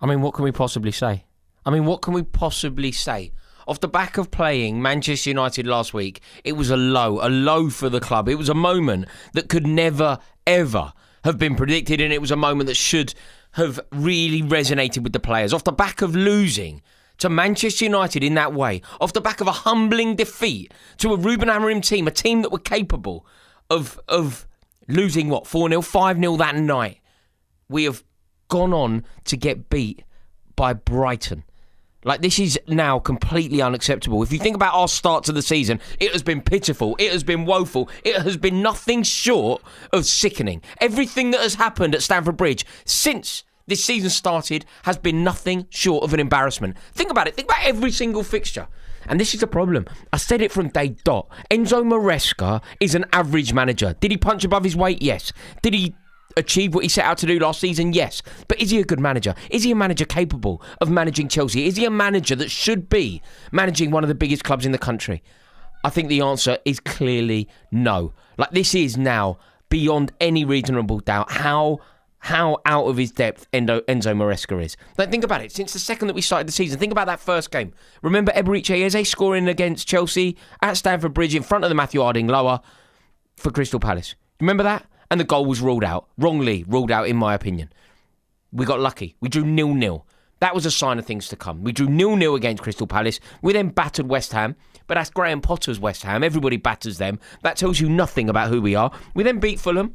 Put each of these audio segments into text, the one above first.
I mean, what can we possibly say? Off the back of playing Manchester United last week, it was a low for the club. It was a moment that could never, ever have been predicted, and it was a moment that should have really resonated with the players. Off the back of losing to Manchester United in that way, off the back of a humbling defeat to a Ruben Amorim team, a team that were capable of losing, 4-0, 5-0 that night, we have gone on to get beat by Brighton. Like, this is now completely unacceptable. If you think about our start to the season, it has been pitiful. It has been woeful. It has been nothing short of sickening. Everything that has happened at Stamford Bridge since this season started has been nothing short of an embarrassment. Think about it. Think about every single fixture. And this is the problem. I said it from day dot. Enzo Maresca is an average manager. Did he punch above his weight? Yes. Did he achieve what he set out to do last season? Yes. But is he a good manager? Is he a manager capable of managing Chelsea? Is he a manager that should be managing one of the biggest clubs in the country? I think the answer is clearly no. Like, this is now beyond any reasonable doubt how out of his depth Enzo Maresca is. Like, think about it. Since the second that we started the season, think about that first game. Remember Eberechi Eze scoring against Chelsea at Stamford Bridge in front of the Matthew Harding lower for Crystal Palace. Remember that? And the goal was ruled out. Wrongly ruled out, in my opinion. We got lucky. We drew 0-0. That was a sign of things to come. We drew 0-0 against Crystal Palace. We then battered West Ham. But that's Graham Potter's West Ham. Everybody batters them. That tells you nothing about who we are. We then beat Fulham.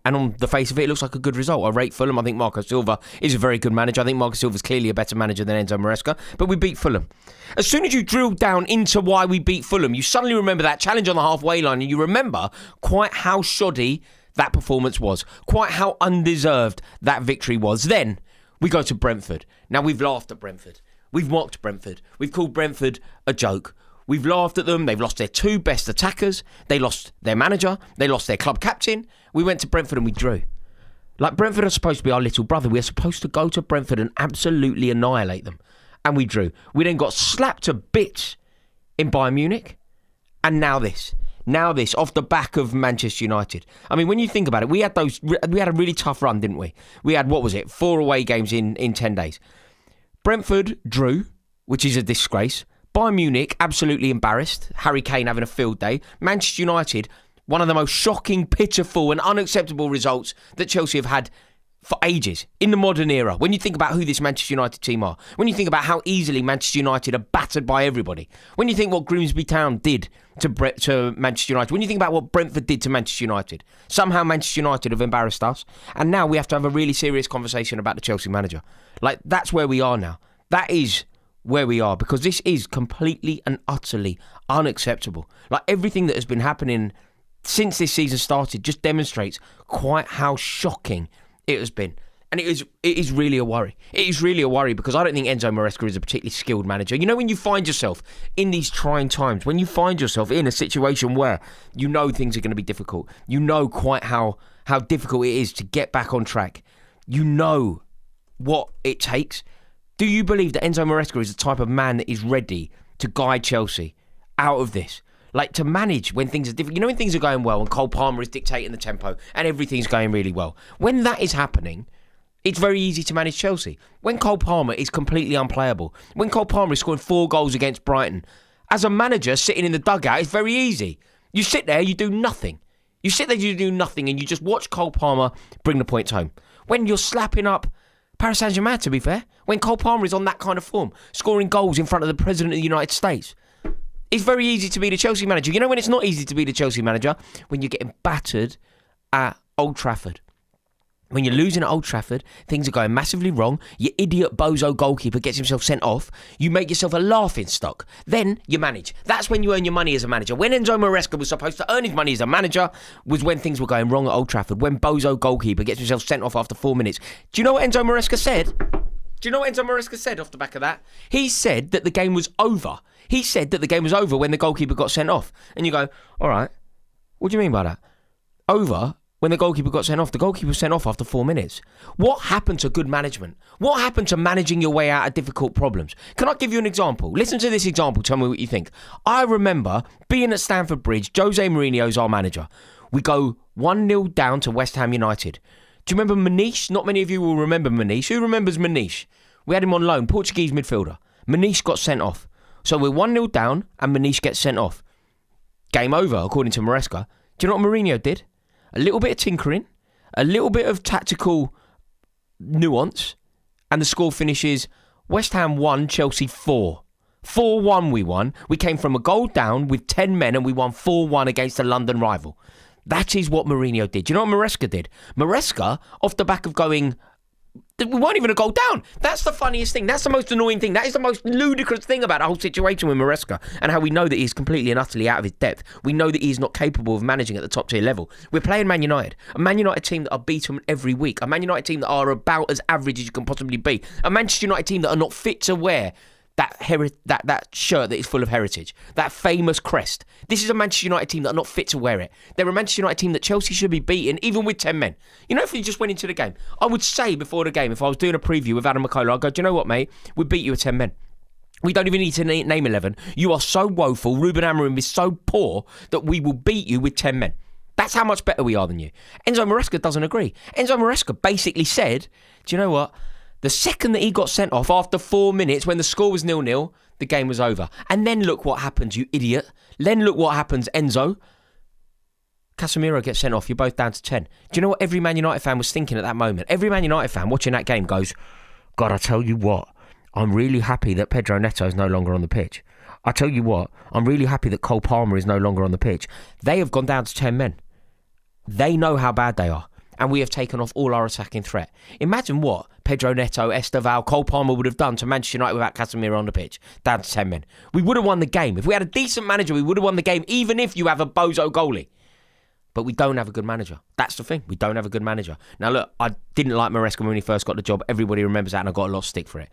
And on the face of it, it looks like a good result. I rate Fulham. I think Marco Silva is a very good manager. I think Marco Silva is clearly a better manager than Enzo Maresca. But we beat Fulham. As soon as you drill down into why we beat Fulham, you suddenly remember that challenge on the halfway line, and you remember quite how shoddy that performance was, quite how undeserved that victory was. Then we go to Brentford. Now, we've laughed at Brentford. We've mocked Brentford. We've called Brentford a joke. We've laughed at them. They've lost their two best attackers. They lost their manager. They lost their club captain. We went to Brentford and we drew. Like, Brentford are supposed to be our little brother. We're supposed to go to Brentford and absolutely annihilate them. And we drew. We then got slapped to bits in Bayern Munich. And now this. Now this, off the back of Manchester United. I mean, when you think about it, we had a really tough run, didn't we? We had, 4 away games in 10 days. Brentford drew, which is a disgrace. Bayern Munich, absolutely embarrassed. Harry Kane having a field day. Manchester United, one of the most shocking, pitiful and unacceptable results that Chelsea have had for ages in the modern era. When you think about who this Manchester United team are, when you think about how easily Manchester United are battered by everybody, when you think what Grimsby Town did to Manchester United, when you think about what Brentford did to Manchester United, somehow Manchester United have embarrassed us, and now we have to have a really serious conversation about the Chelsea manager. Like, that's where we are now. That is where we are, because this is completely and utterly unacceptable. Like, everything that has been happening since this season started just demonstrates quite how shocking it has been. And it is really a worry. It is really a worry, because I don't think Enzo Maresca is a particularly skilled manager. You know, when you find yourself in these trying times, when you find yourself in a situation where you know things are going to be difficult, you know quite how difficult it is to get back on track, you know what it takes. Do you believe that Enzo Maresca is the type of man that is ready to guide Chelsea out of this? Like, to manage when things are different. You know, when things are going well and Cole Palmer is dictating the tempo and everything's going really well. When that is happening, it's very easy to manage Chelsea. When Cole Palmer is completely unplayable, when Cole Palmer is scoring 4 goals against Brighton, as a manager sitting in the dugout, it's very easy. You sit there, you do nothing. You sit there, you do nothing, and you just watch Cole Palmer bring the points home. When you're slapping up Paris Saint-Germain, to be fair, when Cole Palmer is on that kind of form, scoring goals in front of the President of the United States, it's very easy to be the Chelsea manager. You know when it's not easy to be the Chelsea manager? When you're getting battered at Old Trafford. When you're losing at Old Trafford, things are going massively wrong. Your idiot bozo goalkeeper gets himself sent off. You make yourself a laughing stock. Then you manage. That's when you earn your money as a manager. When Enzo Maresca was supposed to earn his money as a manager was when things were going wrong at Old Trafford. When bozo goalkeeper gets himself sent off after 4 minutes. Do you know what Enzo Maresca said? Do you know what Enzo Maresca said off the back of that? He said that the game was over. He said that the game was over when the goalkeeper got sent off. And you go, all right, what do you mean by that? Over when the goalkeeper got sent off. The goalkeeper was sent off after 4 minutes. What happened to good management? What happened to managing your way out of difficult problems? Can I give you an example? Listen to this example. Tell me what you think. I remember being at Stamford Bridge. Jose Mourinho's our manager. We go 1-0 down to West Ham United. Do you remember Maniche? Not many of you will remember Maniche. Who remembers Maniche? We had him on loan, Portuguese midfielder. Maniche got sent off. So we're 1-0 down and Maniche gets sent off. Game over, according to Maresca. Do you know what Mourinho did? A little bit of tinkering, a little bit of tactical nuance, and the score finishes West Ham 1, Chelsea 4. 4-1 we won. We came from a goal down with 10 men and we won 4-1 against a London rival. That is what Mourinho did. Do you know what Maresca did? Maresca, off the back of going, we weren't even a goal down. That's the funniest thing. That's the most annoying thing. That is the most ludicrous thing about the whole situation with Maresca and how we know that he's completely and utterly out of his depth. We know that he's not capable of managing at the top tier level. We're playing Man United, a Man United team that are beaten every week, a Man United team that are about as average as you can possibly be, a Manchester United team that are not fit to wear that shirt that is full of heritage, that famous crest. This is a Manchester United team that are not fit to wear it. They're a Manchester United team that Chelsea should be beating, even with 10 men. You know, if you just went into the game, I would say before the game, if I was doing a preview with Adam McCullough, I'd go, do you know what, mate? We beat you with 10 men. We don't even need to name 11. You are so woeful. Ruben Amorim is so poor that we will beat you with 10 men. That's how much better we are than you. Enzo Maresca doesn't agree. Enzo Maresca basically said, do you know what? The second that he got sent off after 4 minutes, when the score was 0-0, the game was over. And then look what happens, you idiot. Then look what happens, Enzo. Casemiro gets sent off. You're both down to 10. Do you know what every Man United fan was thinking at that moment? Every Man United fan watching that game goes, God, I tell you what, I'm really happy that Pedro Neto is no longer on the pitch. I tell you what, I'm really happy that Cole Palmer is no longer on the pitch. They have gone down to 10 men. They know how bad they are. And we have taken off all our attacking threat. Imagine what Pedro Neto, Esteval, Cole Palmer would have done to Manchester United without Casemiro on the pitch. Down to 10 men. We would have won the game. If we had a decent manager, we would have won the game, even if you have a bozo goalie. But we don't have a good manager. That's the thing. We don't have a good manager. Now, look, I didn't like Maresca when he first got the job. Everybody remembers that, and I got a lot of stick for it.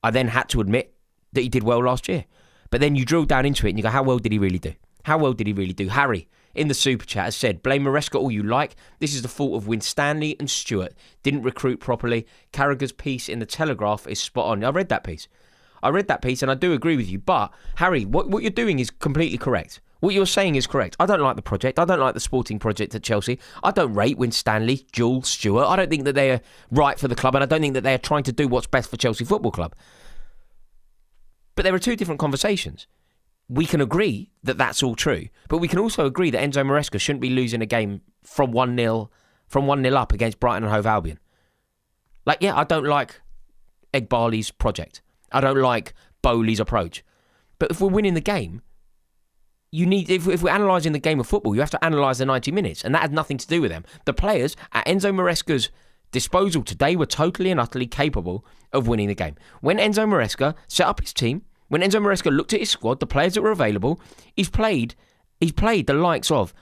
I then had to admit that he did well last year. But then you drill down into it and you go, how well did he really do? How well did he really do? Harry, in the Super Chat, has said, blame Maresca all you like. This is the fault of Winstanley and Stewart. Didn't recruit properly. Carragher's piece in the Telegraph is spot on. I read that piece and I do agree with you. But, Harry, what you're doing is completely correct. What you're saying is correct. I don't like the project. I don't like the sporting project at Chelsea. I don't rate Winstanley, Jules, Stewart. I don't think that they are right for the club, and I don't think that they are trying to do what's best for Chelsea Football Club. But there are two different conversations. We can agree that that's all true, but we can also agree that Enzo Maresca shouldn't be losing a game from 1-0 up against Brighton and Hove Albion. Like, yeah, I don't like Eghbali's project. I don't like Bowley's approach. But if we're winning the game, if we're analysing the game of football, you have to analyse the 90 minutes, and that had nothing to do with them. The players at Enzo Maresca's disposal today were totally and utterly capable of winning the game. When Enzo Maresca set up his team, when Enzo Maresca looked at his squad, the players that were available, he's played the likes of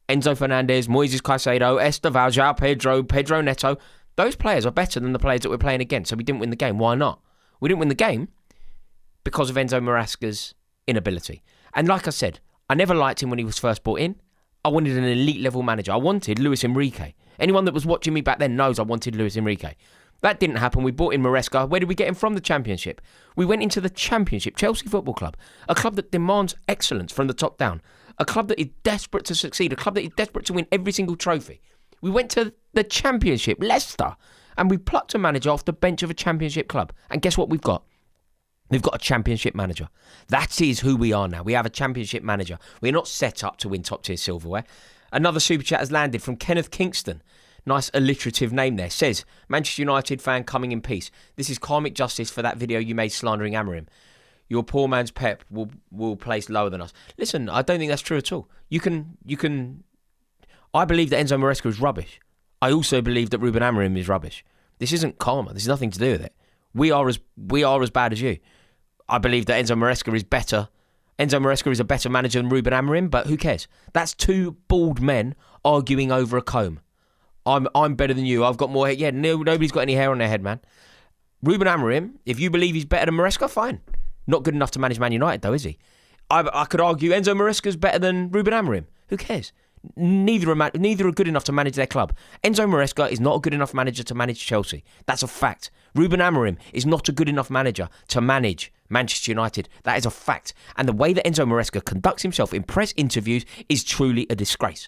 Enzo Fernandez, Moises Caicedo, Esteval, João Pedro, Pedro Neto. Those players are better than the players that we're playing against, so we didn't win the game. Why not? We didn't win the game because of Enzo Maresca's inability. And like I said, I never liked him when he was first brought in. I wanted an elite level manager. I wanted Luis Enrique. Anyone that was watching me back then knows I wanted Luis Enrique. That didn't happen. We brought in Maresca. Where did we get him from? The Championship. We went into the Championship, Chelsea Football Club, a club that demands excellence from the top down, a club that is desperate to succeed, a club that is desperate to win every single trophy. We went to the Championship, Leicester, and we plucked a manager off the bench of a Championship club. And guess what we've got? We've got a Championship manager. That is who we are now. We have a Championship manager. We're not set up to win top-tier silverware. Another Super Chat has landed from Kenneth Kingston. Nice alliterative name there. Says, Manchester United fan coming in peace. This is karmic justice for that video you made slandering Amorim. Your poor man's Pep will place lower than us. Listen, I don't think that's true at all. You can. I believe that Enzo Maresca is rubbish. I also believe that Ruben Amorim is rubbish. This isn't karma. This has nothing to do with it. We are as bad as you. I believe that Enzo Maresca is better. Enzo Maresca is a better manager than Ruben Amorim, but who cares? That's two bald men arguing over a comb. I'm better than you. I've got more hair. Yeah, nobody's got any hair on their head, man. Ruben Amorim, if you believe he's better than Maresca, fine. Not good enough to manage Man United, though, is he? I could argue Enzo Maresca's better than Ruben Amorim. Who cares? Neither are good enough to manage their club. Enzo Maresca is not a good enough manager to manage Chelsea. That's a fact. Ruben Amorim is not a good enough manager to manage Manchester United. That is a fact. And the way that Enzo Maresca conducts himself in press interviews is truly a disgrace.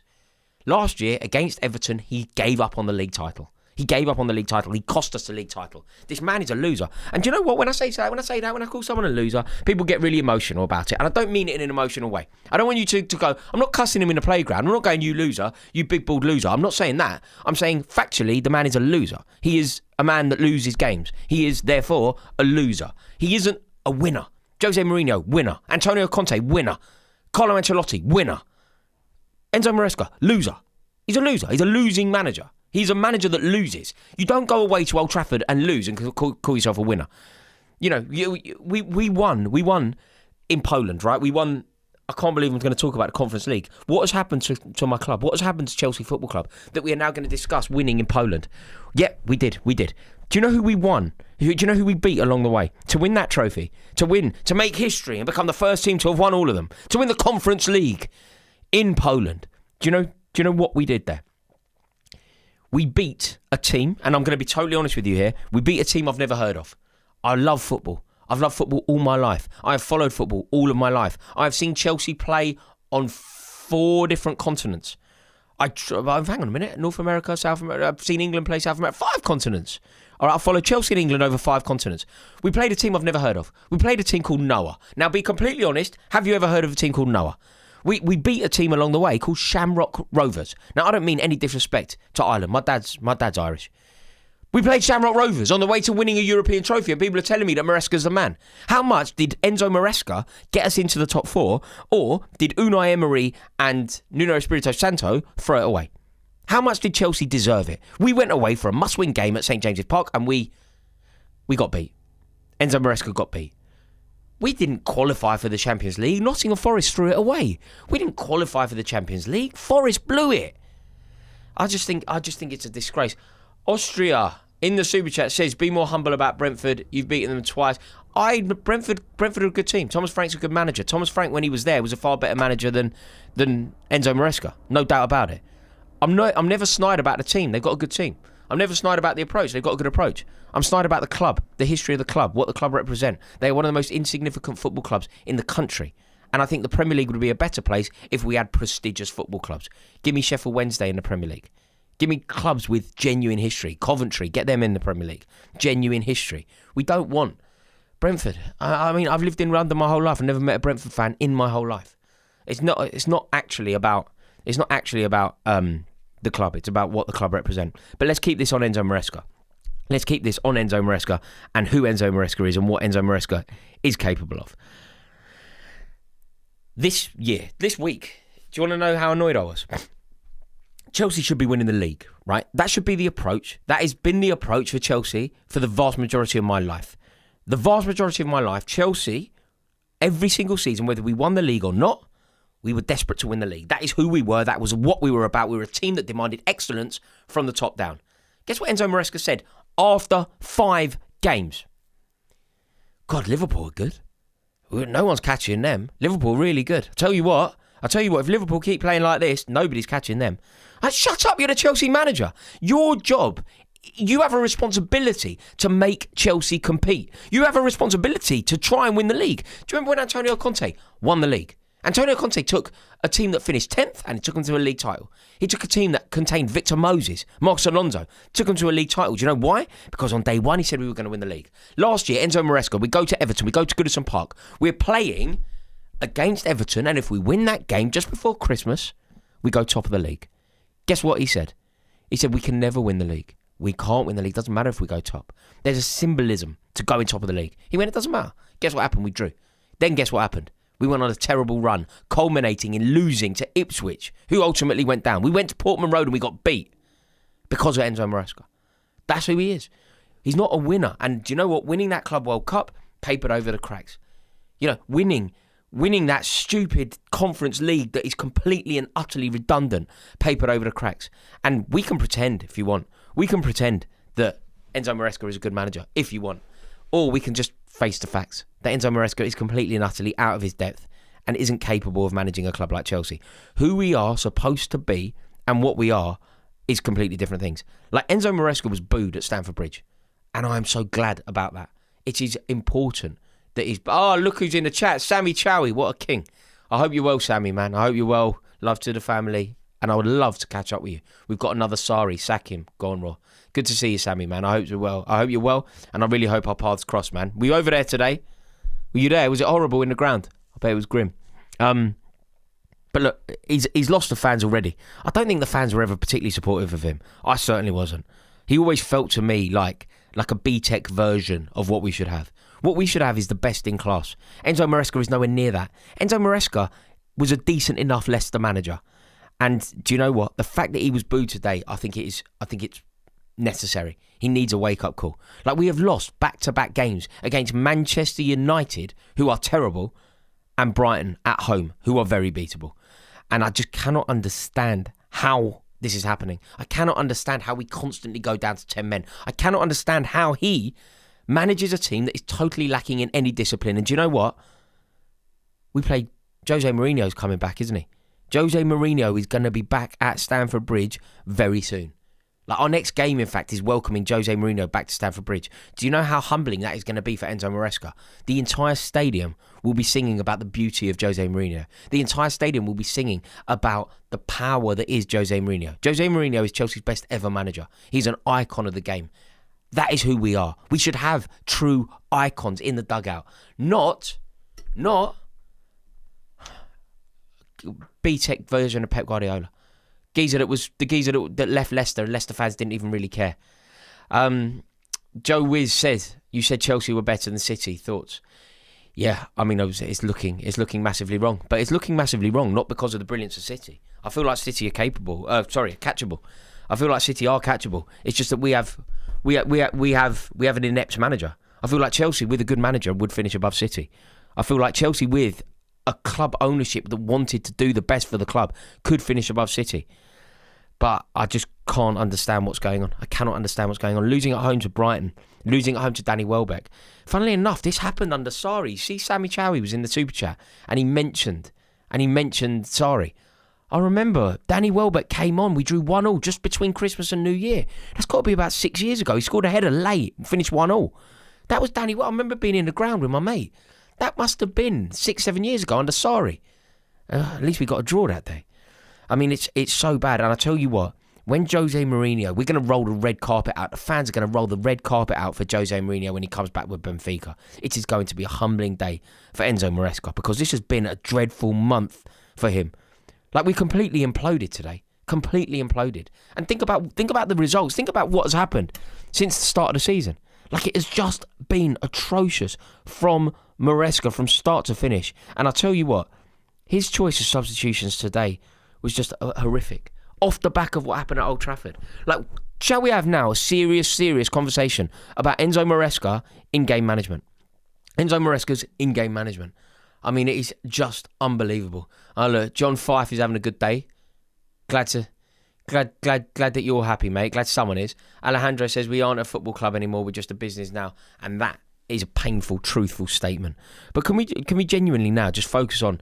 Last year, against Everton, he gave up on the league title. He gave up on the league title. He cost us the league title. This man is a loser. And do you know what? When I say that, when I call someone a loser, people get really emotional about it. And I don't mean it in an emotional way. I don't want you to go, I'm not cussing him in the playground. I'm not going, you loser, you big bald loser. I'm not saying that. I'm saying factually, the man is a loser. He is a man that loses games. He is, therefore, a loser. He isn't a winner. Jose Mourinho, winner. Antonio Conte, winner. Carlo Ancelotti, winner. Enzo Maresca, loser. He's a loser. He's a losing manager. He's a manager that loses. You don't go away to Old Trafford and lose and call yourself a winner. You know, we won. We won in Poland, right? We won. I can't believe I'm going to talk about the Conference League. What has happened to my club? What has happened to Chelsea Football Club that we are now going to discuss winning in Poland? Yeah, we did. We did. Do you know who we won? Do you know who we beat along the way? To win that trophy. To win. To make history and become the first team to have won all of them. To win the Conference League in Poland. Do you know what we did there? We beat a team, and I'm going to be totally honest with you here, we beat a team I've never heard of. I love football. I've loved football all my life. I have followed football all of my life. I've seen Chelsea play on 4 different continents. Hang on a minute, North America, South America, I've seen England play South America, 5 continents. All right, I followed Chelsea and England over 5 continents. We played a team I've never heard of. We played a team called Noah. Now, be completely honest, have you ever heard of a team called Noah? We beat a team along the way called Shamrock Rovers. Now, I don't mean any disrespect to Ireland. My dad's Irish. We played Shamrock Rovers on the way to winning a European trophy, and people are telling me that Maresca's the man. How much did Enzo Maresca get us into the top 4, or did Unai Emery and Nuno Espirito Santo throw it away? How much did Chelsea deserve it? We went away for a must-win game at St James's Park, and we got beat. Enzo Maresca got beat. We didn't qualify for the Champions League. Nottingham Forest threw it away. We didn't qualify for the Champions League. Forest blew it. I just think it's a disgrace. Austria in the Super Chat says, be more humble about Brentford. You've beaten them twice. Brentford are a good team. Thomas Frank's a good manager. Thomas Frank, when he was there, was a far better manager than Enzo Maresca. No doubt about it. I'm never snide about the team. They've got a good team. I'm never snide about the approach. They've got a good approach. I'm snide about the club, the history of the club, what the club represent. They are one of the most insignificant football clubs in the country. And I think the Premier League would be a better place if we had prestigious football clubs. Give me Sheffield Wednesday in the Premier League. Give me clubs with genuine history. Coventry, get them in the Premier League. Genuine history. We don't want Brentford. I mean, I've lived in London my whole life. I've never met a Brentford fan in my whole life. It's not actually about the club. It's about what the club represent. But let's keep this on Enzo Maresca. Let's keep this on Enzo Maresca and who Enzo Maresca is and what Enzo Maresca is capable of. This week, do you want to know how annoyed I was? Chelsea should be winning the league, right? That should be the approach. That has been the approach for Chelsea for the vast majority of my life. The vast majority of my life, Chelsea, every single season, whether we won the league or not, we were desperate to win the league. That is who we were. That was what we were about. We were a team that demanded excellence from the top down. Guess what Enzo Maresca said after 5 games? God, Liverpool are good. No one's catching them. Liverpool really good. I tell you what, if Liverpool keep playing like this, nobody's catching them. Shut up, you're the Chelsea manager. Your job, you have a responsibility to make Chelsea compete. You have a responsibility to try and win the league. Do you remember when Antonio Conte won the league? Antonio Conte took a team that finished 10th and he took them to a league title. He took a team that contained Victor Moses, Marcos Alonso, took them to a league title. Do you know why? Because on day 1 he said we were going to win the league. Last year, Enzo Maresca, we go to Everton, we go to Goodison Park. We're playing against Everton, and if we win that game just before Christmas, we go top of the league. Guess what he said? He said we can never win the league. We can't win the league. Doesn't matter if we go top. There's a symbolism to going top of the league. He went, it doesn't matter. Guess what happened? We drew. Then guess what happened? We went on a terrible run, culminating in losing to Ipswich, who ultimately went down. We went to Portman Road and we got beat because of Enzo Maresca. That's who he is. He's not a winner. And do you know what? Winning that Club World Cup papered over the cracks. You know, winning that stupid Conference League that is completely and utterly redundant papered over the cracks. And we can pretend, if you want, we can pretend that Enzo Maresca is a good manager, if you want. Or we can just face the facts that Enzo Maresca is completely and utterly out of his depth and isn't capable of managing a club like Chelsea. Who we are supposed to be and what we are is completely different things. Like Enzo Maresca was booed at Stamford Bridge, and I'm so glad about that. It is important that he's... Oh, look who's in the chat. Sammy Chowie, what a king. I hope you're well, Sammy, man. I hope you're well. Love to the family. and I would love to catch up with you. We've got another Sarri, sack him, go on Raw. Good to see you, Sammy, man. I hope you're well. And I really hope our paths cross, man. Were you over there today? Were you there? Was it horrible in the ground? I bet it was grim. But look, he's lost the fans already. I don't think the fans were ever particularly supportive of him. I certainly wasn't. He always felt to me like a B-Tech version of what we should have. What we should have is the best in class. Enzo Maresca is nowhere near that. Enzo Maresca was a decent enough Leicester manager. And do you know what? The fact that he was booed today, I think it's necessary. He needs a wake-up call. Like, we have lost back-to-back games against Manchester United, who are terrible, and Brighton at home, who are very beatable. And I just cannot understand how this is happening. I cannot understand how we constantly go down to 10 men. I cannot understand how he manages a team that is totally lacking in any discipline. And do you know what? We played... Jose Mourinho's coming back, isn't he? Jose Mourinho is going to be back at Stamford Bridge very soon. Like, our next game, in fact, is welcoming Jose Mourinho back to Stamford Bridge. Do you know how humbling that is going to be for Enzo Maresca? The entire stadium will be singing about the beauty of Jose Mourinho. The entire stadium will be singing about the power that is Jose Mourinho. Jose Mourinho is Chelsea's best ever manager. He's an icon of the game. That is who we are. We should have true icons in the dugout. Not B-Tech version of Pep Guardiola. Geezer that left Leicester, and Leicester fans didn't even really care. Joe Wiz said, you said Chelsea were better than City. Thoughts? Yeah, I mean, it's looking massively wrong. But it's looking massively wrong, not because of the brilliance of City. I feel like City are catchable. I feel like City are catchable. It's just that we have an inept manager. I feel like Chelsea with a good manager would finish above City. I feel like Chelsea with a club ownership that wanted to do the best for the club could finish above City. But I just can't understand what's going on. I cannot understand what's going on. Losing at home to Brighton, losing at home to Danny Welbeck. Funnily enough, this happened under Sarri. See, Sammy Chowie was in the Super Chat and he mentioned Sarri. I remember Danny Welbeck came on. We drew 1-1 just between Christmas and New Year. That's got to be about 6 years ago. He scored a header late and finished 1-1. That was Danny Welbeck. I remember being in the ground with my mate. That must have been 6-7 years ago under Sarri. At least we got a draw that day. I mean, it's so bad. And I tell you what, when Jose Mourinho, we're going to roll the red carpet out. The fans are going to roll the red carpet out for Jose Mourinho when he comes back with Benfica. It is going to be a humbling day for Enzo Maresca because this has been a dreadful month for him. Like, we completely imploded today. Completely imploded. And think about the results. Think about what has happened since the start of the season. Like, it has just been atrocious from Maresca from start to finish. And I tell you what, his choice of substitutions today was just horrific. Off the back of what happened at Old Trafford. Like, shall we have now a serious conversation about Enzo Maresca in-game management? Enzo Maresca's in-game management. I mean, it is just unbelievable. Look, John Fife is having a good day. Glad that you're happy, mate. Glad someone is. Alejandro says we aren't a football club anymore. We're just a business now, and that is a painful, truthful statement. But can we genuinely now just focus on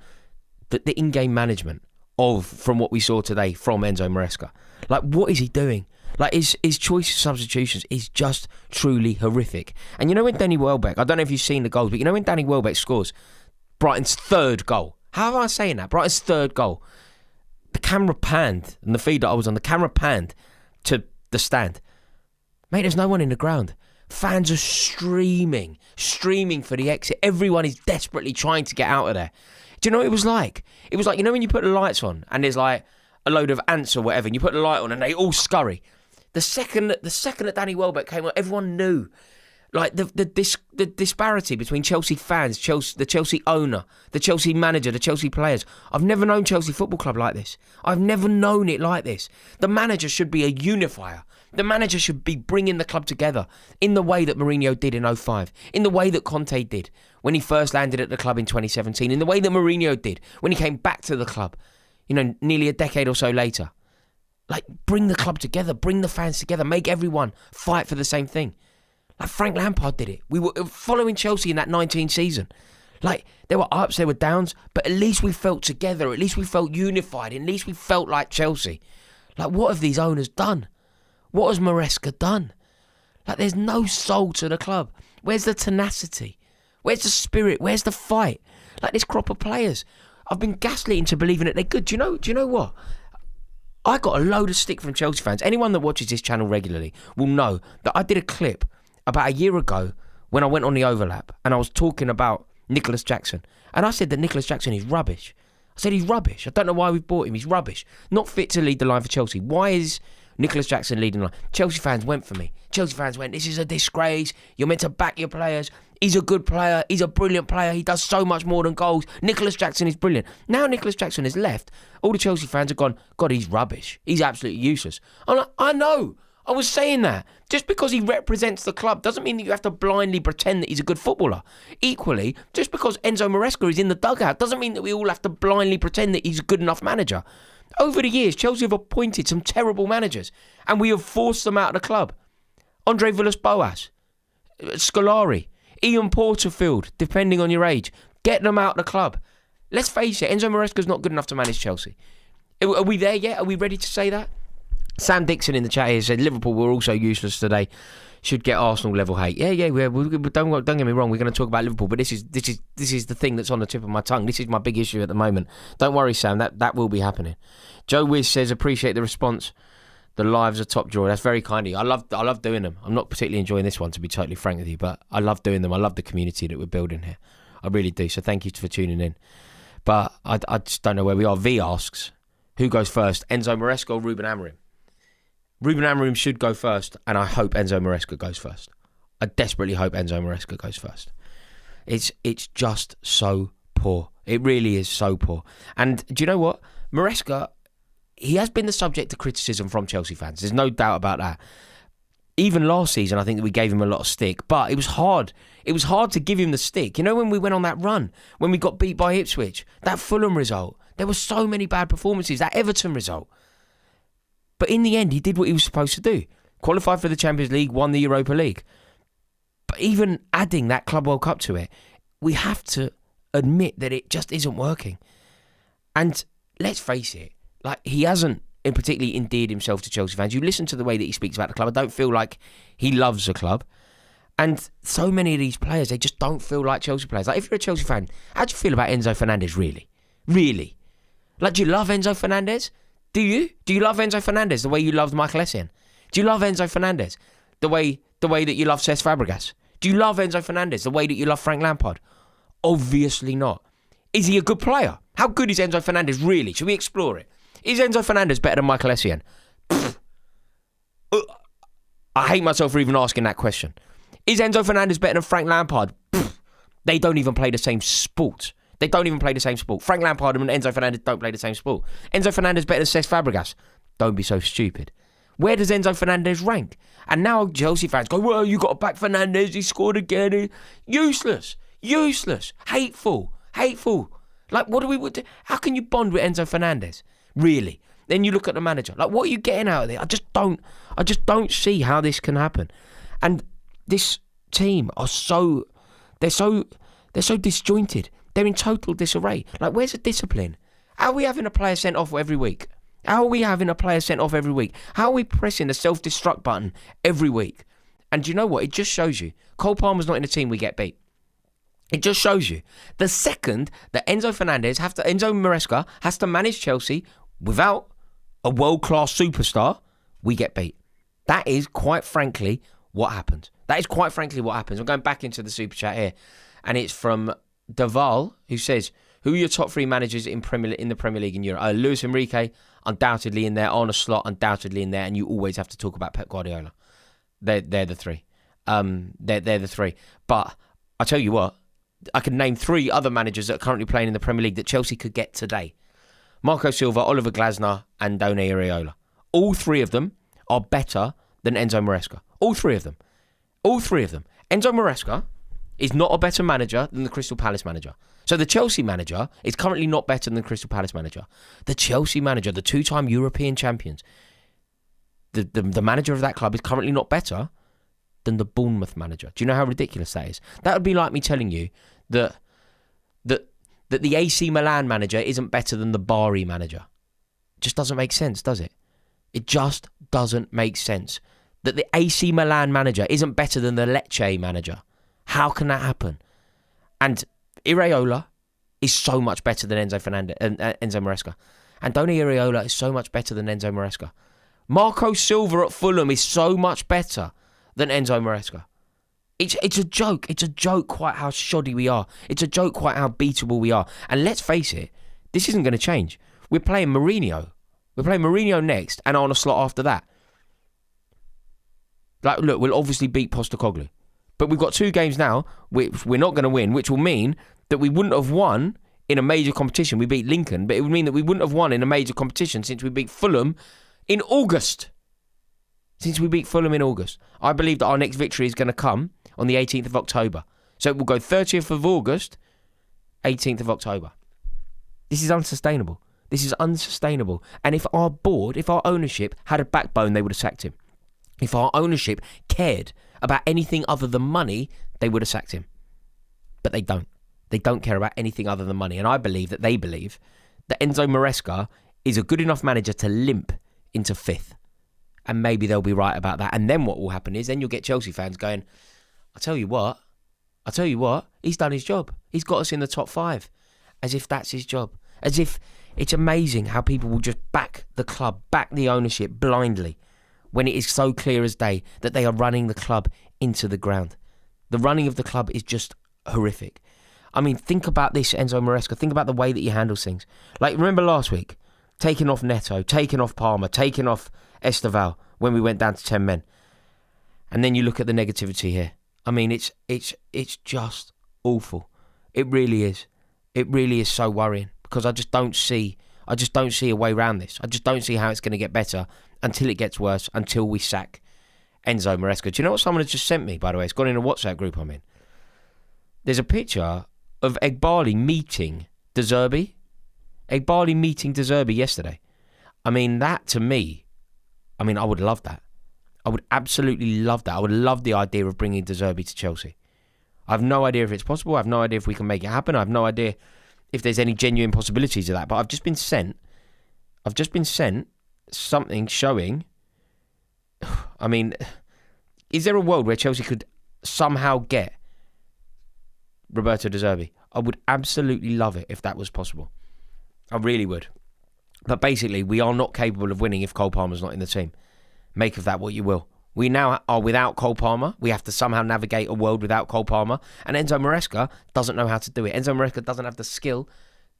the in-game management from what we saw today from Enzo Maresca? Like, what is he doing? Like, his choice of substitutions is just truly horrific. And you know when Danny Welbeck, I don't know if you've seen the goals, but you know when Danny Welbeck scores Brighton's third goal. How am I saying that? Brighton's third goal. The camera panned, and the feed that I was on, the camera panned to the stand. Mate, there's no one in the ground. Fans are streaming for the exit. Everyone is desperately trying to get out of there. Do you know what it was like? It was like, you know when you put the lights on and there's like a load of ants or whatever, and you put the light on and they all scurry. The second that Danny Welbeck came on, everyone knew. Like, the disparity between Chelsea fans, the Chelsea owner, the Chelsea manager, the Chelsea players. I've never known Chelsea Football Club like this. I've never known it like this. The manager should be a unifier. The manager should be bringing the club together in the way that Mourinho did in 2005, in the way that Conte did when he first landed at the club in 2017, in the way that Mourinho did when he came back to the club, nearly a decade or so later. Like, bring the club together, bring the fans together, make everyone fight for the same thing. Like Frank Lampard did it. We were following Chelsea in that 19 season. Like, there were ups, there were downs, but at least we felt together. At least we felt unified. At least we felt like Chelsea. Like, what have these owners done? What has Maresca done? Like, there's no soul to the club. Where's the tenacity? Where's the spirit? Where's the fight? Like, this crop of players, I've been gaslit into believing that they're good. Do you know what? I got a load of stick from Chelsea fans. Anyone that watches this channel regularly will know that I did a clip about a year ago when I went on the overlap and I was talking about Nicholas Jackson. And I said that Nicholas Jackson is rubbish. I said he's rubbish. I don't know why we bought him. He's rubbish. Not fit to lead the line for Chelsea. Why is Nicholas Jackson leading the line? Chelsea fans went for me. Chelsea fans went, this is a disgrace. You're meant to back your players. He's a good player. He's a brilliant player. He does so much more than goals. Nicholas Jackson is brilliant. Now Nicholas Jackson has left. All the Chelsea fans have gone, God, he's rubbish. He's absolutely useless. I'm like, I know. I was saying that. Just because he represents the club doesn't mean that you have to blindly pretend that he's a good footballer. Equally, just because Enzo Maresca is in the dugout doesn't mean that we all have to blindly pretend that he's a good enough manager. Over the years, Chelsea have appointed some terrible managers and we have forced them out of the club. Andre Villas-Boas, Scolari, Ian Porterfield, depending on your age. Get them out of the club. Let's face it, Enzo Maresca's not good enough to manage Chelsea. Are we there yet? Are we ready to say that? Sam Dixon in the chat here said Liverpool were also useless today. Should get Arsenal level hate. Yeah. Don't get me wrong. We're going to talk about Liverpool, but this is the thing that's on the tip of my tongue. This is my big issue at the moment. Don't worry, Sam. That will be happening. Joe Wiz says appreciate the response. The lives are top drawer. That's very kind of you. I love doing them. I'm not particularly enjoying this one, to be totally frank with you, but I love doing them. I love the community that we're building here. I really do. So thank you for tuning in. But I just don't know where we are. V asks, who goes first, Enzo Maresca or Ruben Amorim? Ruben Amorim should go first, and I hope Enzo Maresca goes first. I desperately hope Enzo Maresca goes first. It's just so poor. It really is so poor. And do you know what? Maresca, he has been the subject of criticism from Chelsea fans. There's no doubt about that. Even last season, I think that we gave him a lot of stick, but it was hard. It was hard to give him the stick. You know, when we went on that run, when we got beat by Ipswich, that Fulham result, there were so many bad performances, that Everton result. But in the end, he did what he was supposed to do. Qualified for the Champions League, won the Europa League. But even adding that Club World Cup to it, we have to admit that it just isn't working. And let's face it, like, he hasn't particularly endeared himself to Chelsea fans. You listen to the way that he speaks about the club, I don't feel like he loves the club. And so many of these players, they just don't feel like Chelsea players. Like, if you're a Chelsea fan, how do you feel about Enzo Fernandez, really? Really? Like, do you love Enzo Fernandez? Do you? Do you love Enzo Fernandez the way you loved Michael Essien? Do you love Enzo Fernandez the way that you love Cesc Fabregas? Do you love Enzo Fernandez the way that you love Frank Lampard? Obviously not. Is he a good player? How good is Enzo Fernandez really? Should we explore it? Is Enzo Fernandez better than Michael Essien? I hate myself for even asking that question. Is Enzo Fernandez better than Frank Lampard? They don't even play the same sport. Frank Lampard and Enzo Fernandez don't play the same sport. Enzo Fernandez better than Cesc Fabregas? Don't be so stupid. Where does Enzo Fernandez rank? And now Chelsea fans go, well, you got to back Fernandez, he scored again. Useless. Hateful. Like, what do we do? How can you bond with Enzo Fernandez? Really? Then you look at the manager. Like, what are you getting out of it? I just don't see how this can happen. And this team are they're so disjointed. They're in total disarray. Like, where's the discipline? How are we having a player sent off every week? How are we pressing the self-destruct button every week? And do you know what? It just shows you. Cole Palmer's not in the team, we get beat. It just shows you. The second that Enzo Maresca has to manage Chelsea without a world-class superstar, we get beat. That is quite frankly what happens. I'm going back into the super chat here. And it's from Deval, who says, who are your top three managers in the Premier League in Europe? Luis Enrique, undoubtedly in there. Arne Slot, undoubtedly in there. And you always have to talk about Pep Guardiola. They're the three. They're the three. But I tell you what, I can name three other managers that are currently playing in the Premier League that Chelsea could get today. Marco Silva, Oliver Glasner, and Done Iraola. All three of them are better than Enzo Maresca. All three of them. Enzo Maresca is not a better manager than the Crystal Palace manager. So the Chelsea manager is currently not better than the Crystal Palace manager. The Chelsea manager, the two-time European champions, the manager of that club is currently not better than the Bournemouth manager. Do you know how ridiculous that is? That would be like me telling you that the AC Milan manager isn't better than the Bari manager. It just doesn't make sense, does it? It just doesn't make sense. That the AC Milan manager isn't better than the Lecce manager. How can that happen? And Iraola is so much better than Enzo Maresca. Andoni Iraola is so much better than Enzo Maresca. Marco Silva at Fulham is so much better than Enzo Maresca. It's a joke. It's a joke quite how shoddy we are. It's a joke quite how beatable we are. And let's face it, this isn't going to change. We're playing Mourinho. We're playing Mourinho next and on a slot after that. Like, look, we'll obviously beat Postecoglou. But we've got 2 games now which we're not going to win, which will mean that we wouldn't have won in a major competition. We beat Lincoln, but it would mean that we wouldn't have won in a major competition since we beat Fulham in August. I believe that our next victory is going to come on the 18th of October. So it will go 30th of August, 18th of October. This is unsustainable. And if our board, if our ownership had a backbone, they would have sacked him. If our ownership cared about anything other than money, they would have sacked him. But they don't. They don't care about anything other than money. And I believe that they believe that Enzo Maresca is a good enough manager to limp into 5th. And maybe they'll be right about that. And then what will happen is then you'll get Chelsea fans going, I tell you what, he's done his job. He's got us in the top 5. As if that's his job. As if it's amazing how people will just back the club, back the ownership blindly, when it is so clear as day that they are running the club into the ground. The running of the club is just horrific. I mean, think about this, Enzo Maresca. Think about the way that he handles things. Like, remember last week? Taking off Neto, taking off Palmer, taking off Esteval when we went down to 10 men. And then you look at the negativity here. I mean, it's just awful. It really is. It really is so worrying because I just don't see a way around this. I just don't see how it's going to get better until it gets worse, until we sack Enzo Maresca. Do you know what someone has just sent me, by the way? It's gone in a WhatsApp group I'm in. There's a picture of Egbali meeting De Zerbi. Egbali meeting De Zerbi yesterday. I mean, that to me, I would love that. I would absolutely love that. I would love the idea of bringing De Zerbi to Chelsea. I have no idea if it's possible. I have no idea if we can make it happen. I have no idea if there's any genuine possibilities of that. But I've just been sent something showing, I mean, is there a world where Chelsea could somehow get Roberto De Zerbi? I would absolutely love it if that was possible. I really would. But basically, we are not capable of winning if Cole Palmer's not in the team. Make of that what you will. We now are without Cole Palmer. We have to somehow navigate a world without Cole Palmer. And Enzo Maresca doesn't know how to do it. Enzo Maresca doesn't have the skill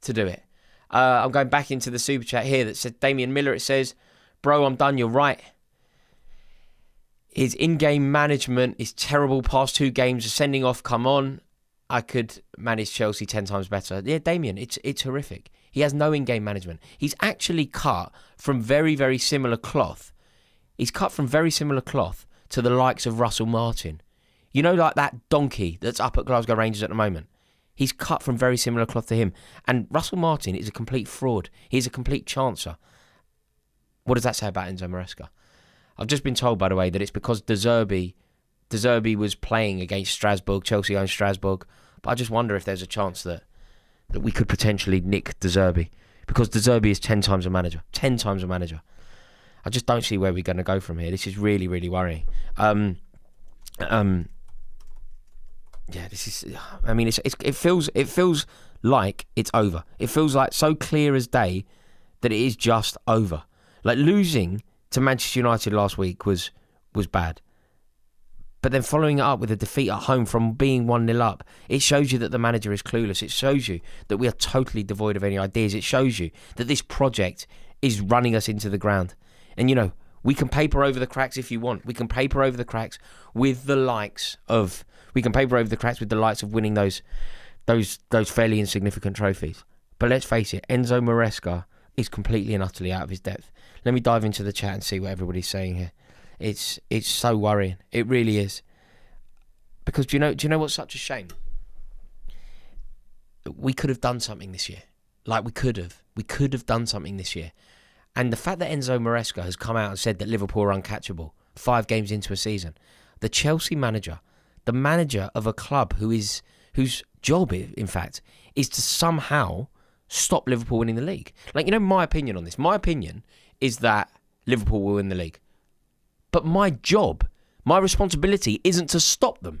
to do it. I'm going back into the super chat here that said, Damian Miller, it says, bro, I'm done, you're right. His in-game management is terrible. Past 2 games, sending off, come on. I could manage Chelsea 10 times better. Yeah, Damian, it's horrific. He has no in-game management. He's actually cut from very, very similar cloth. He's cut from very similar cloth to the likes of Russell Martin. You know, like that donkey that's up at Glasgow Rangers at the moment. He's cut from very similar cloth to him. And Russell Martin is a complete fraud. He's a complete chancer. What does that say about Enzo Maresca? I've just been told, by the way, that it's because De Zerbi was playing against Strasbourg. Chelsea owns Strasbourg. But I just wonder if there's a chance that we could potentially nick De Zerbi. Because De Zerbi is 10 times a manager. 10 times a manager. I just don't see where we're going to go from here. This is really, really worrying. Yeah, this is. I mean, it feels like it's over. It feels like so clear as day that it is just over. Like losing to Manchester United last week was bad, but then following it up with a defeat at home from being 1-0 up, it shows you that the manager is clueless. It shows you that we are totally devoid of any ideas. It shows you that this project is running us into the ground. And, you know, we can paper over the cracks if you want. We can paper over the cracks with the likes of... We can paper over the cracks with the likes of winning those fairly insignificant trophies. But let's face it, Enzo Maresca is completely and utterly out of his depth. Let me dive into the chat and see what everybody's saying here. It's so worrying. It really is. Because do you know what's such a shame? We could have done something this year. Like we could have done something this year. And the fact that Enzo Maresca has come out and said that Liverpool are uncatchable 5 games into a season, the Chelsea manager, the manager of a club whose job, in fact, is to somehow stop Liverpool winning the league. Like, you know, my opinion on this. My opinion is that Liverpool will win the league. But my job, my responsibility isn't to stop them.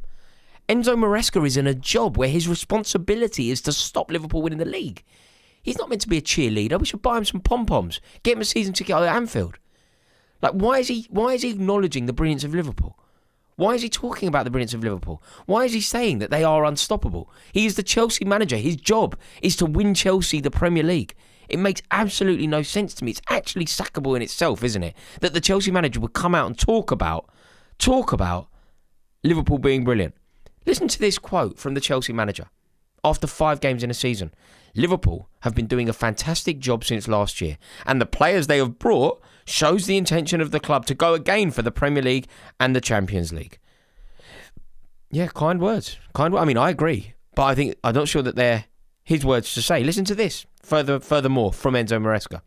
Enzo Maresca is in a job where his responsibility is to stop Liverpool winning the league. He's not meant to be a cheerleader. We should buy him some pom-poms. Get him a season ticket at Anfield. Like, why is he acknowledging the brilliance of Liverpool? Why is he talking about the brilliance of Liverpool? Why is he saying that they are unstoppable? He is the Chelsea manager. His job is to win Chelsea the Premier League. It makes absolutely no sense to me. It's actually sackable in itself, isn't it? That the Chelsea manager would come out and talk about Liverpool being brilliant. Listen to this quote from the Chelsea manager. After 5 games in a season, Liverpool have been doing a fantastic job since last year, and the players they have brought shows the intention of the club to go again for the Premier League and the Champions League. Yeah, kind words. I mean, I agree, but I'm not sure that they're his words to say. Listen to this. Furthermore, from Enzo Maresca.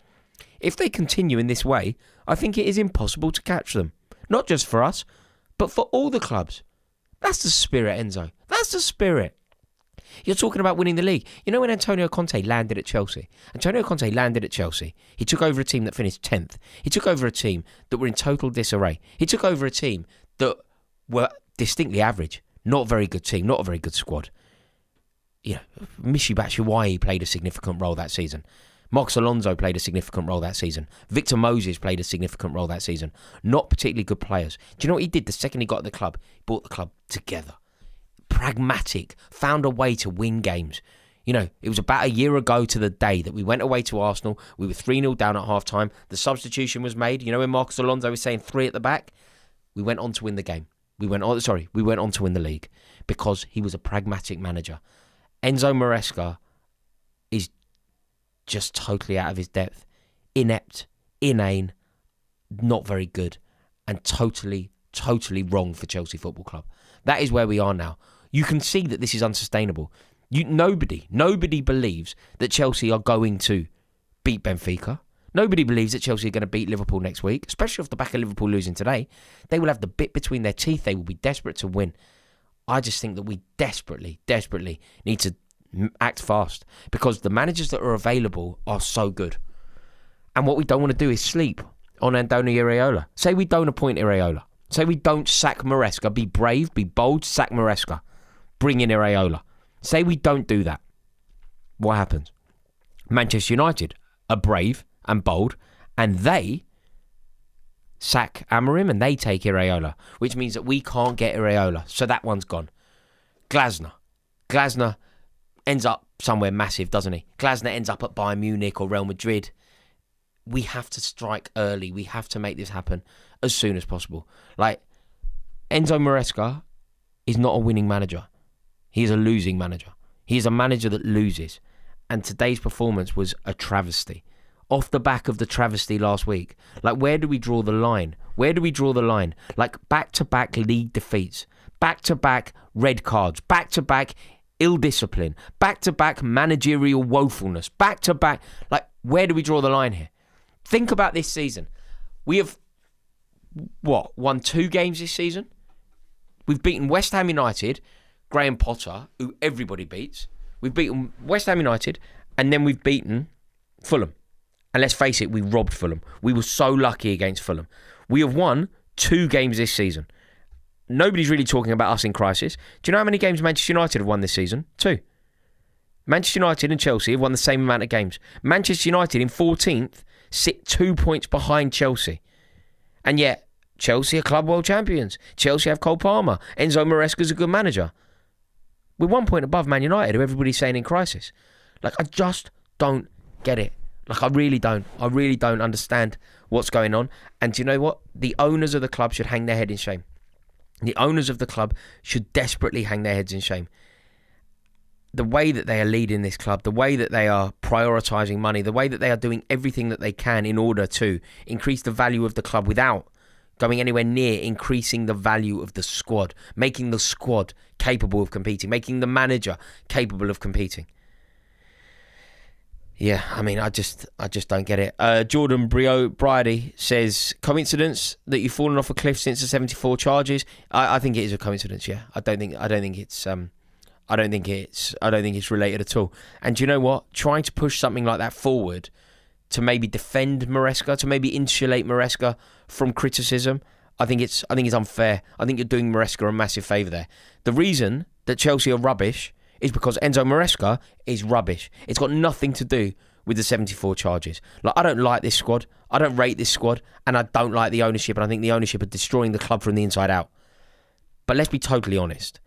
If they continue in this way, I think it is impossible to catch them. Not just for us, but for all the clubs. That's the spirit, Enzo. That's the spirit. You're talking about winning the league. You know when Antonio Conte landed at Chelsea? He took over a team that finished 10th. He took over a team that were in total disarray. He took over a team that were distinctly average. Not a very good team, not a very good squad. Michy Batshuayi played a significant role that season. Marcos Alonso played a significant role that season. Victor Moses played a significant role that season. Not particularly good players. Do you know what he did the second he got at the club? He brought the club together. Pragmatic, found a way to win games. It was about a year ago to the day that we went away to Arsenal. We were 3-0 down at half-time. The substitution was made. When Marcos Alonso was saying 3 at the back, we went on to win the game. We went on to win the league because he was a pragmatic manager. Enzo Maresca is just totally out of his depth. Inept, inane, not very good, and totally wrong for Chelsea Football Club. That is where we are now. You can see that this is unsustainable. Nobody believes that Chelsea are going to beat Benfica. Nobody believes that Chelsea are going to beat Liverpool next week, especially off the back of Liverpool losing today. They will have the bit between their teeth. They will be desperate to win. I just think that we desperately need to act fast because the managers that are available are so good. And what we don't want to do is sleep on Andoni Iraola. Say we don't appoint Iraola. Say we don't sack Maresca. Be brave, be bold, sack Maresca. Bring in Iraola. Say we don't do that. What happens? Manchester United are brave and bold, and they sack Amorim and they take Iraola, which means that we can't get Iraola. So that one's gone. Glasner ends up somewhere massive, doesn't he? Glasner ends up at Bayern Munich or Real Madrid. We have to strike early. We have to make this happen as soon as possible. Like, Enzo Maresca is not a winning manager. He is a losing manager. He is a manager that loses. And today's performance was a travesty. Off the back of the travesty last week. Like, where do we draw the line? Like, back-to-back league defeats. Back-to-back red cards. Back-to-back ill-discipline. Back-to-back managerial woefulness. Back-to-back... Like, where do we draw the line here? Think about this season. We have, won 2 games this season? We've beaten West Ham United, Graham Potter, who everybody beats. We've beaten West Ham United, and then we've beaten Fulham. And let's face it, we robbed Fulham. We were so lucky against Fulham. We have won 2 games this season. Nobody's really talking about us in crisis. Do you know how many games Manchester United have won this season? 2. Manchester United and Chelsea have won the same amount of games. Manchester United in 14th sit 2 points behind Chelsea. And yet, Chelsea are club world champions. Chelsea have Cole Palmer. Enzo Maresca's a good manager. We're 1 point above Man United, who everybody's saying in crisis. Like, I just don't get it. Like, I really don't. I really don't understand what's going on. And do you know what? The owners of the club should hang their head in shame. The owners of the club should desperately hang their heads in shame. The way that they are leading this club, the way that they are prioritising money, the way that they are doing everything that they can in order to increase the value of the club without going anywhere near increasing the value of the squad, making the squad capable of competing, making the manager capable of competing. Yeah, I mean, I just don't get it. Jordan Bridie says, coincidence that you've fallen off a cliff since the 74 charges? I think it is a coincidence. Yeah, I don't think it's related at all. And do you know what? Trying to push something like that forward to maybe defend Maresca, to maybe insulate Maresca from criticism, I think it's unfair. I think you're doing Maresca a massive favour there. The reason that Chelsea are rubbish is because Enzo Maresca is rubbish. It's got nothing to do with the 74 charges. Like, I don't like this squad. I don't rate this squad. And I don't like the ownership. And I think the ownership are destroying the club from the inside out. But let's be totally honest.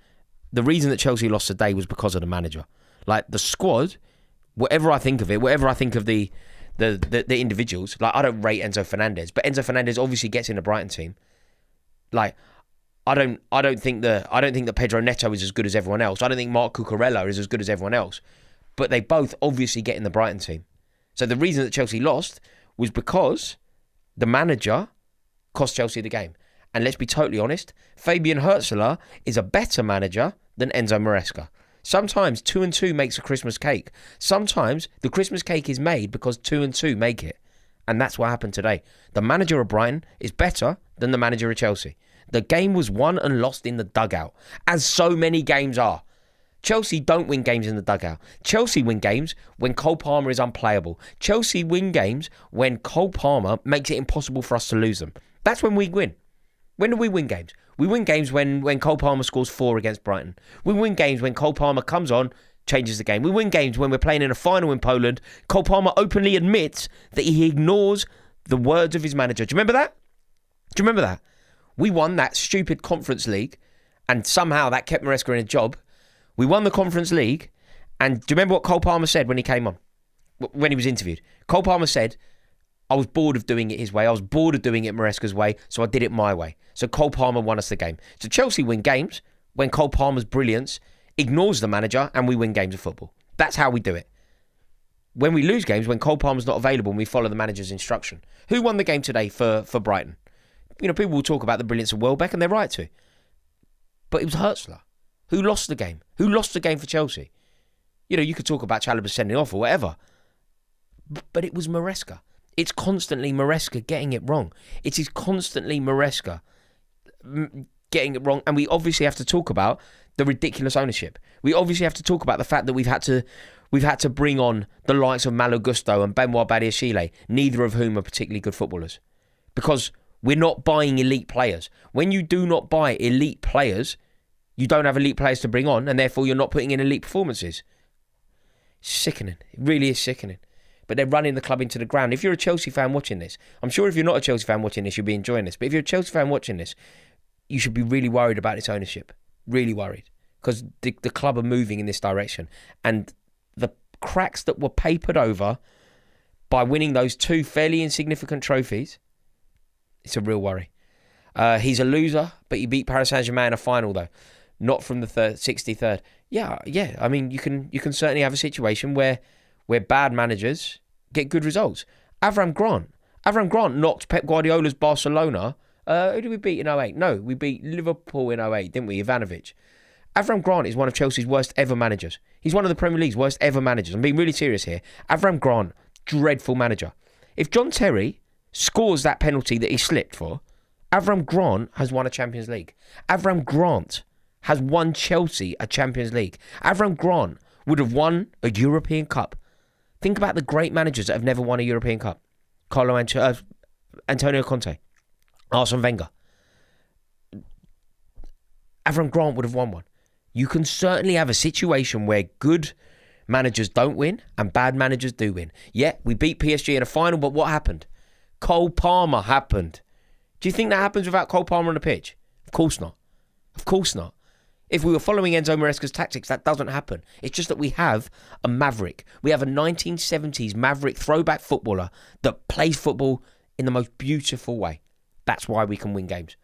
The reason that Chelsea lost today was because of the manager. Like, the squad, whatever I think of it, whatever I think of the individuals, like, I don't rate Enzo Fernandez. But Enzo Fernandez obviously gets in the Brighton team. Like, I don't think that Pedro Neto is as good as everyone else. I don't think Marc Cucurella is as good as everyone else. But they both obviously get in the Brighton team. So the reason that Chelsea lost was because the manager cost Chelsea the game. And let's be totally honest, Fabian Hürzeler is a better manager than Enzo Maresca. Sometimes 2 and 2 makes a Christmas cake. Sometimes the Christmas cake is made because 2 and 2 make it. And that's what happened today. The manager of Brighton is better than the manager of Chelsea. The game was won and lost in the dugout, as so many games are. Chelsea don't win games in the dugout. Chelsea win games when Cole Palmer is unplayable. Chelsea win games when Cole Palmer makes it impossible for us to lose them. That's when we win. When do we win games? We win games when Cole Palmer scores 4 against Brighton. We win games when Cole Palmer comes on, changes the game. We win games when we're playing in a final in Poland. Cole Palmer openly admits that he ignores the words of his manager. Do you remember that? Do you remember that? We won that stupid Conference League, and somehow that kept Maresca in a job. We won the Conference League, and do you remember what Cole Palmer said when he came on? When he was interviewed? Cole Palmer said, I was bored of doing it his way. I was bored of doing it Maresca's way, so I did it my way. So Cole Palmer won us the game. So Chelsea win games when Cole Palmer's brilliance ignores the manager, and we win games of football. That's how we do it. When we lose games, when Cole Palmer's not available and we follow the manager's instruction. Who won the game today for Brighton? You know, people will talk about the brilliance of Welbeck, and they're right to. But it was Hürzeler. Who lost the game? Who lost the game for Chelsea? You know, you could talk about Chalobah sending off or whatever. But it was Maresca. It's constantly Maresca getting it wrong. It is constantly Maresca getting it wrong. And we obviously have to talk about the ridiculous ownership. We obviously have to talk about the fact that we've had to bring on the likes of Malo Gusto and Benoit Badiashile, neither of whom are particularly good footballers. Because we're not buying elite players. When you do not buy elite players, you don't have elite players to bring on, and therefore you're not putting in elite performances. It's sickening. It really is sickening. But they're running the club into the ground. If you're a Chelsea fan watching this, I'm sure if you're not a Chelsea fan watching this, you'll be enjoying this. But if you're a Chelsea fan watching this, you should be really worried about its ownership. Really worried. Because the club are moving in this direction. And the cracks that were papered over by winning those 2 fairly insignificant trophies, it's a real worry. He's a loser, but he beat Paris Saint-Germain in a final, though. Not from the 63rd. Yeah. I mean, you can certainly have a situation where bad managers get good results. Avram Grant knocked Pep Guardiola's Barcelona. Who did we beat in 2008? No, we beat Liverpool in 2008, didn't we? Ivanovic. Avram Grant is one of Chelsea's worst ever managers. He's one of the Premier League's worst ever managers. I'm being really serious here. Avram Grant, dreadful manager. If John Terry scores that penalty that he slipped for, Avram Grant has won a Champions League. Avram Grant has won Chelsea a Champions League. Avram Grant would have won a European Cup. Think about the great managers that have never won a European Cup. Antonio Conte, Arsene Wenger. Avram Grant would have won one. You can certainly have a situation where good managers don't win and bad managers do win. Yeah, we beat PSG in a final, but what happened? Cole Palmer happened. Do you think that happens without Cole Palmer on the pitch? Of course not. Of course not. If we were following Enzo Maresca's tactics, that doesn't happen. It's just that we have a maverick. We have a 1970s maverick throwback footballer that plays football in the most beautiful way. That's why we can win games.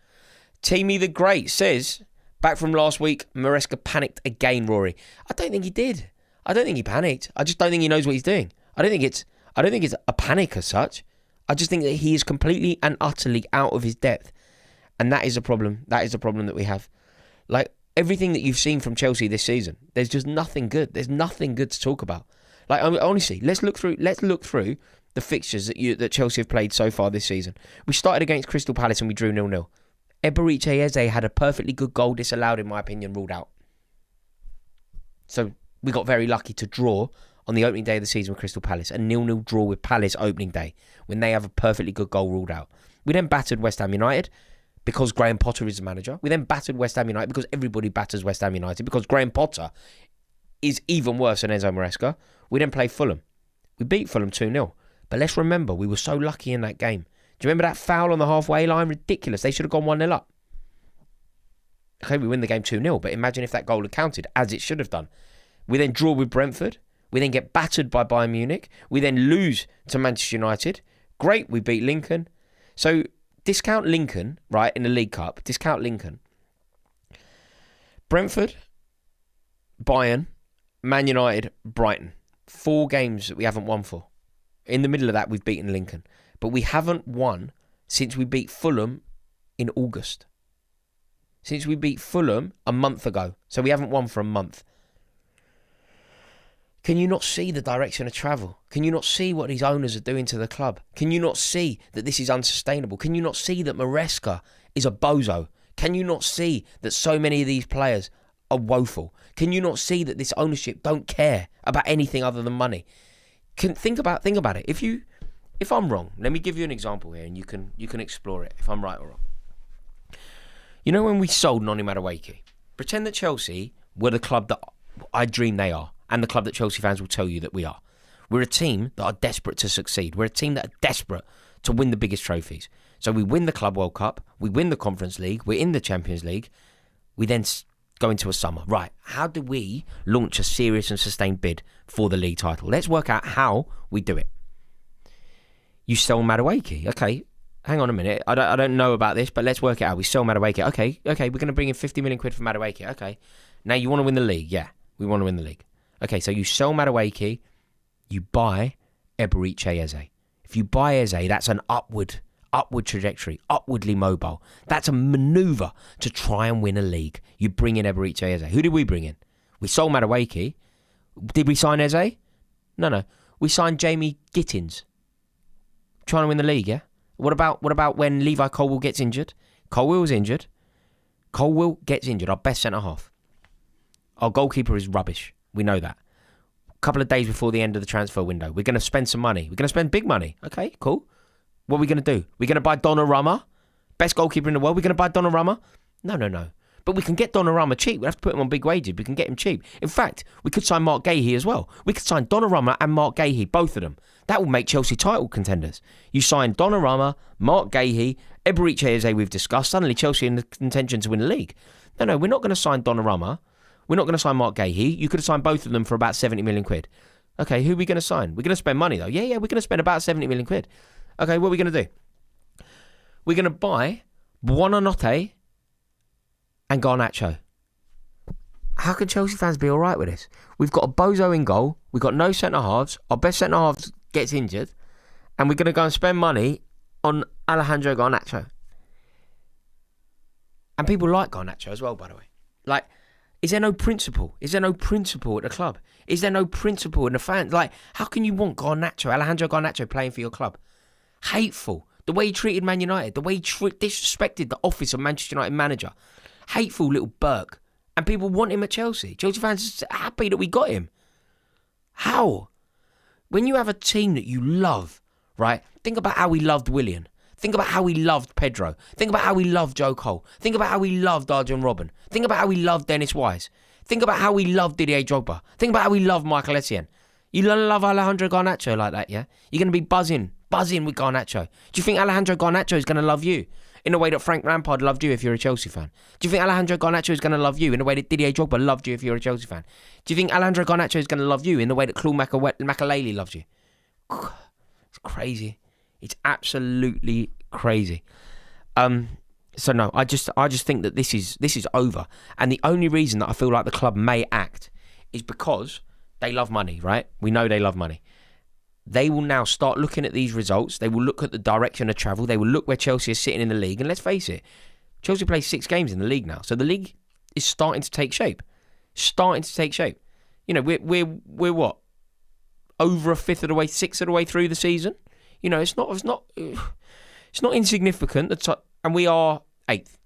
Teamy the Great says, back from last week, Maresca panicked again, Rory. I don't think he did. I don't think he panicked. I just don't think he knows what he's doing. I don't think it's a panic as such. I just think that he is completely and utterly out of his depth. And that is a problem. That is a problem that we have. Like, everything that you've seen from Chelsea this season, there's just nothing good. There's nothing good to talk about. Like, honestly, let's look through the fixtures that Chelsea have played so far this season. We started against Crystal Palace and we drew 0-0. Eberiche Eze had a perfectly good goal disallowed, in my opinion, ruled out. So we got very lucky to draw on the opening day of the season with Crystal Palace. A 0-0 draw with Palace opening day when they have a perfectly good goal ruled out. We then battered West Ham United because Graham Potter is the manager. We then battered West Ham United because everybody batters West Ham United because Graham Potter is even worse than Enzo Maresca. We then play Fulham. We beat Fulham 2-0. But let's remember, we were so lucky in that game. Do you remember that foul on the halfway line? Ridiculous. They should have gone 1-0 up. Okay, we win the game 2-0, but imagine if that goal had counted, as it should have done. We then draw with Brentford. We then get battered by Bayern Munich. We then lose to Manchester United. Great, we beat Lincoln. So discount Lincoln, right, in the League Cup. Discount Lincoln. Brentford, Bayern, Man United, Brighton. 4 games that we haven't won for. In the middle of that, we've beaten Lincoln. But we haven't won since we beat Fulham in August. Since we beat Fulham a month ago. So we haven't won for a month. Can you not see the direction of travel? Can you not see what these owners are doing to the club? Can you not see that this is unsustainable? Can you not see that Maresca is a bozo? Can you not see that so many of these players are woeful? Can you not see that this ownership don't care about anything other than money? Think about it. If I'm wrong, let me give you an example here, and you can explore it. If I'm right or wrong, you know when we sold Noni Madueke, pretend that Chelsea were the club that I dream they are, and the club that Chelsea fans will tell you that we are. We're a team that are desperate to succeed. We're a team that are desperate to win the biggest trophies. So we win the Club World Cup, we win the Conference League, we're in the Champions League, we then go into a summer. Right, how do we launch a serious and sustained bid for the league title? Let's work out how we do it. You sell Madueke. Okay, hang on a minute. I don't know about this, but let's work it out. We sell Madueke. Okay, we're going to bring in 50 million quid for Madueke. Okay, now you want to win the league. Yeah, we want to win the league. Okay, so you sell Madueke, you buy Eberechi Eze. If you buy Eze, that's an upward trajectory, upwardly mobile. That's a manoeuvre to try and win a league. You bring in Eberechi Eze. Who did we bring in? We sold Madueke. Did we sign Eze? No. We signed Jamie Gittins. Trying to win the league, yeah? What about when Levi Colwill gets injured? Colwill's injured. Colwill gets injured, our best centre-half. Our goalkeeper is rubbish. We know that. A couple of days before the end of the transfer window, we're going to spend some money. We're going to spend big money. Okay, cool. What are we going to do? We're going to buy Donnarumma? Best goalkeeper in the world. We're going to buy Donnarumma? No. But we can get Donnarumma cheap. We have to put him on big wages. We can get him cheap. In fact, we could sign Mark Gahey as well. We could sign Donnarumma and Mark Gahey, both of them. That will make Chelsea title contenders. You sign Donnarumma, Mark Gahey, Eberechi Eze we've discussed. Suddenly Chelsea in the contention to win the league. No, we're not going to sign Donnarumma. We're not going to sign Mark Gahey. You could have signed both of them for about 70 million quid. Okay, who are we going to sign? We're going to spend money though. Yeah, we're going to spend about 70 million quid. Okay, what are we going to do? We're going to buy Buonanotte and Garnacho. How can Chelsea fans be all right with this? We've got a bozo in goal. We've got no centre-halves. Our best centre-half gets injured. And we're going to go and spend money on Alejandro Garnacho. And people like Garnacho as well, by the way. Like, is there no principle? Is there no principle at the club? Is there no principle in the fans? Like, how can you want Alejandro Garnacho playing for your club? Hateful. The way he treated Man United. The way he disrespected the office of Manchester United manager. Hateful little Burke. And people want him at Chelsea. Chelsea fans are happy that we got him. How? When you have a team that you love, right? Think about how we loved Willian. Think about how we loved Pedro. Think about how we loved Joe Cole. Think about how we loved Arjen Robben. Think about how we loved Dennis Wise. Think about how we loved Didier Drogba. Think about how we loved Michael Essien. You love Alejandro Garnacho like that, yeah? You're going to be buzzing with Garnacho. Do you think Alejandro Garnacho is going to love you in the way that Frank Lampard loved you if you're a Chelsea fan? Do you think Alejandro Garnacho is going to love you in the way that Didier Drogba loved you if you're a Chelsea fan? Do you think Alejandro Garnacho is going to love you in the way that Claude Makelele loved you? It's crazy. It's absolutely crazy. So no, I just think that this is over. And the only reason that I feel like the club may act is because they love money, right? We know they love money. They will now start looking at these results. They will look at the direction of travel. They will look where Chelsea is sitting in the league. And let's face it, Chelsea plays 6 games in the league now. So the league is starting to take shape. You know, we're what? Over a fifth of the way, 6th of the way through the season. You know, it's not insignificant. And we are 8th.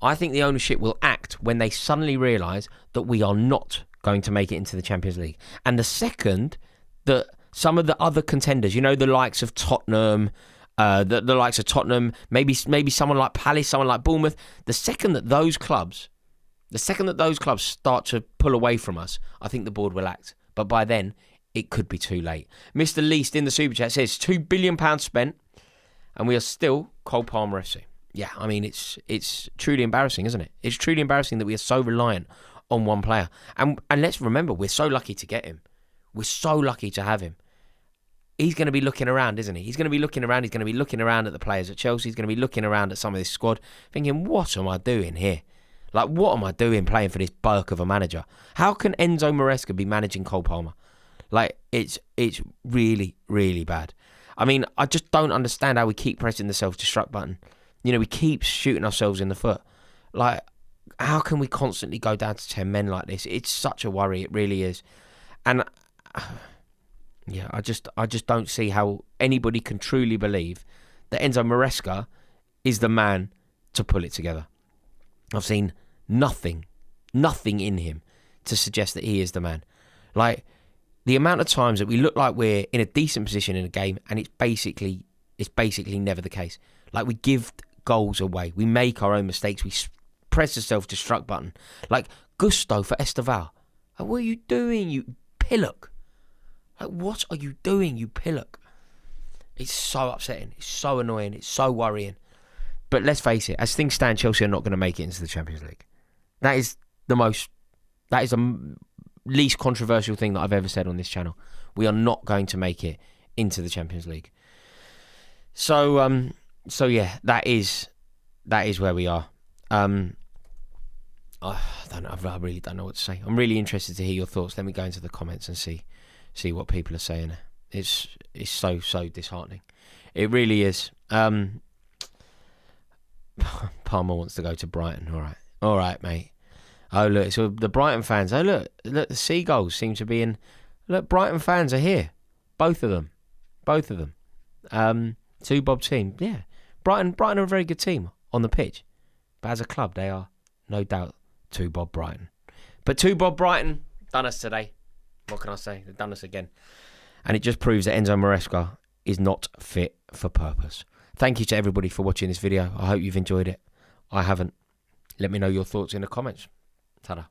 I think the ownership will act when they suddenly realise that we are not going to make it into the Champions League. And the second that some of the other contenders, you know, the likes of Tottenham, maybe someone like Palace, someone like Bournemouth, the second that those clubs The second that those clubs start to pull away from us, I think the board will act. But by then, it could be too late. Mr. Least in the Super Chat says, £2 billion spent, and we are still Cole Palmer FC. Yeah, I mean, it's truly embarrassing, isn't it? It's truly embarrassing that we are so reliant on one player. And let's remember, we're so lucky to get him. We're so lucky to have him. He's going to be looking around, isn't he? He's going to be looking around. He's going to be looking around at the players at Chelsea. He's going to be looking around at some of this squad, thinking, what am I doing here? Like, what am I doing playing for this Burke of a manager? How can Enzo Maresca be managing Cole Palmer? Like, it's really, really bad. I mean, I just don't understand how we keep pressing the self-destruct button. You know, we keep shooting ourselves in the foot. Like, how can we constantly go down to 10 men like this? It's such a worry. It really is. And, yeah, I just don't see how anybody can truly believe that Enzo Maresca is the man to pull it together. I've seen nothing in him to suggest that he is the man. Like, the amount of times that we look like we're in a decent position in a game, and it's basically never the case. Like, we give goals away. We make our own mistakes. We press the self-destruct button. Like, Gusto for Esteval. Like, what are you doing, you pillock? Like, what are you doing, you pillock? It's so upsetting. It's so annoying. It's so worrying. But let's face it, as things stand, Chelsea are not going to make it into the Champions League. That is the least controversial thing that I've ever said on this channel. We are not going to make it into the Champions League. So yeah, that is where we are. I really don't know what to say. I'm really interested to hear your thoughts. Let me go into the comments and see what people are saying. It's so disheartening. It really is. Palmer wants to go to Brighton. All right, mate. Oh, look, so the Brighton fans. Oh, look, the Seagulls seem to be in. Look, Brighton fans are here. Both of them. Two Bob team. Yeah. Brighton are a very good team on the pitch. But as a club, they are no doubt two Bob Brighton. But two Bob Brighton done us today. What can I say? They've done us again. And it just proves that Enzo Maresca is not fit for purpose. Thank you to everybody for watching this video. I hope you've enjoyed it. I haven't. Let me know your thoughts in the comments. Ta-da.